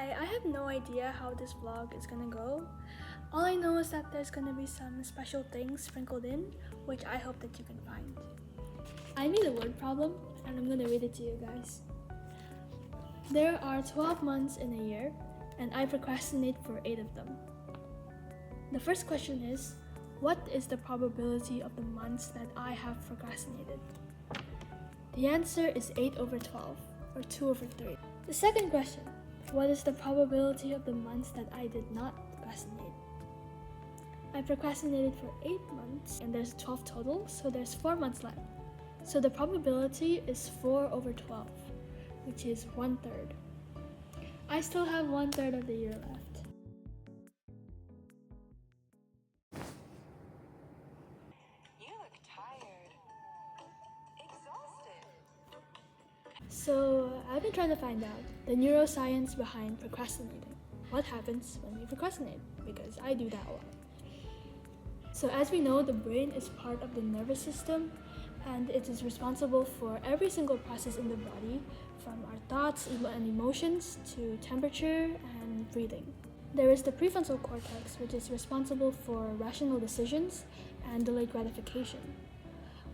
Hi, I have no idea how this vlog is gonna go. All I know is that there's gonna be some special things sprinkled in, which I hope that you can find. I made a word problem, and I'm gonna read it to you guys. There are 12 months in a year, and I procrastinate for 8 of them. The first question is, what is the probability of the months that I have procrastinated? The answer is 8 over 12, or 2 over 3. The second question, what is the probability of the months that I did not procrastinate? I procrastinated for 8 months, and there's 12 total, so there's 4 months left. So the probability is 4 over 12, which is 1/3. I still have 1/3 of the year left. You look tired. Exhausted. So I've been trying to find out the neuroscience behind procrastinating. What happens when you procrastinate? Because I do that a lot. So as we know, the brain is part of the nervous system, and it is responsible for every single process in the body, from our thoughts and emotions to temperature and breathing. There is the prefrontal cortex, which is responsible for rational decisions and delayed gratification,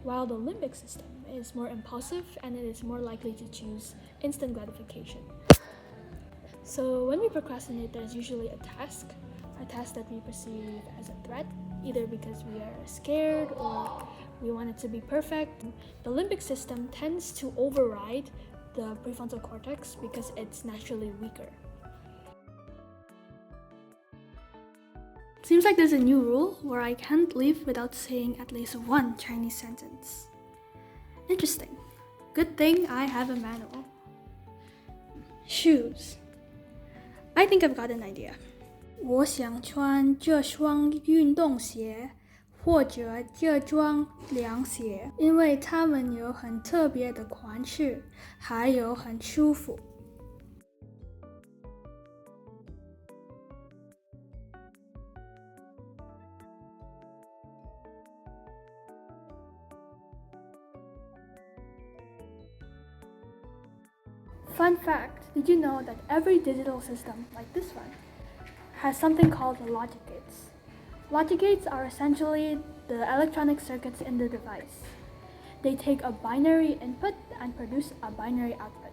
while the limbic system is more impulsive and it is more likely to choose instant gratification. So when we procrastinate, there's usually a task that we perceive as a threat, either because we are scared or we want it to be perfect. The limbic system tends to override the prefrontal cortex because it's naturally weaker. Seems like there's a new rule where I can't leave without saying at least one Chinese sentence. Interesting. Good thing I have a manual. Shoes. I think I've got an idea. 我想穿这双运动鞋或者这双凉鞋，因为它们有很特别的款式，还有很舒服。Fun fact, did you know that every digital system, like this one, has something called logic gates? Logic gates are essentially the electronic circuits in the device. They take a binary input and produce a binary output.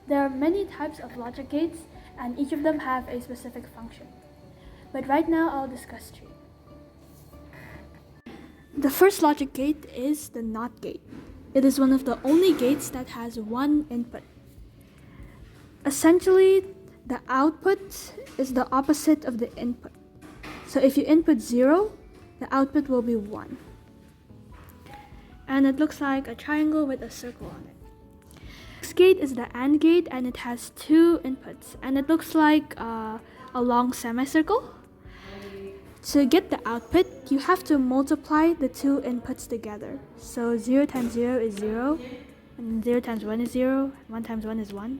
There are many types of logic gates, and each of them have a specific function. But right now I'll discuss 3. The first logic gate is the NOT gate. It is one of the only gates that has one input. Essentially, the output is the opposite of the input. So if you input 0, the output will be 1. And it looks like a triangle with a circle on it. Next gate is the AND gate, and it has 2 inputs, and it looks like a long semicircle. To get the output, you have to multiply the 2 inputs together. So 0 times 0 is 0, and 0 times 1 is 0, 1 times 1 is 1.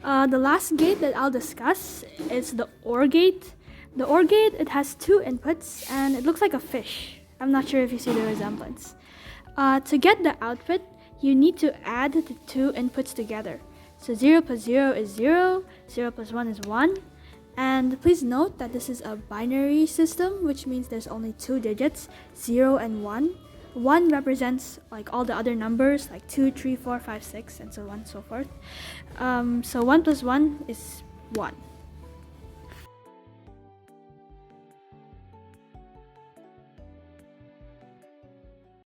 The last gate that I'll discuss is the OR gate. The OR gate, it has 2 inputs, and it looks like a fish. I'm not sure if you see the resemblance. To get the output, you need to add the 2 inputs together. So 0 plus 0 is 0, 0 plus 1 is 1. And please note that this is a binary system, which means there's only 2 digits, 0 and 1. 1 represents like all the other numbers, like 2, 3, 4, 5, 6, and so on and so forth. So 1 plus 1 is 1.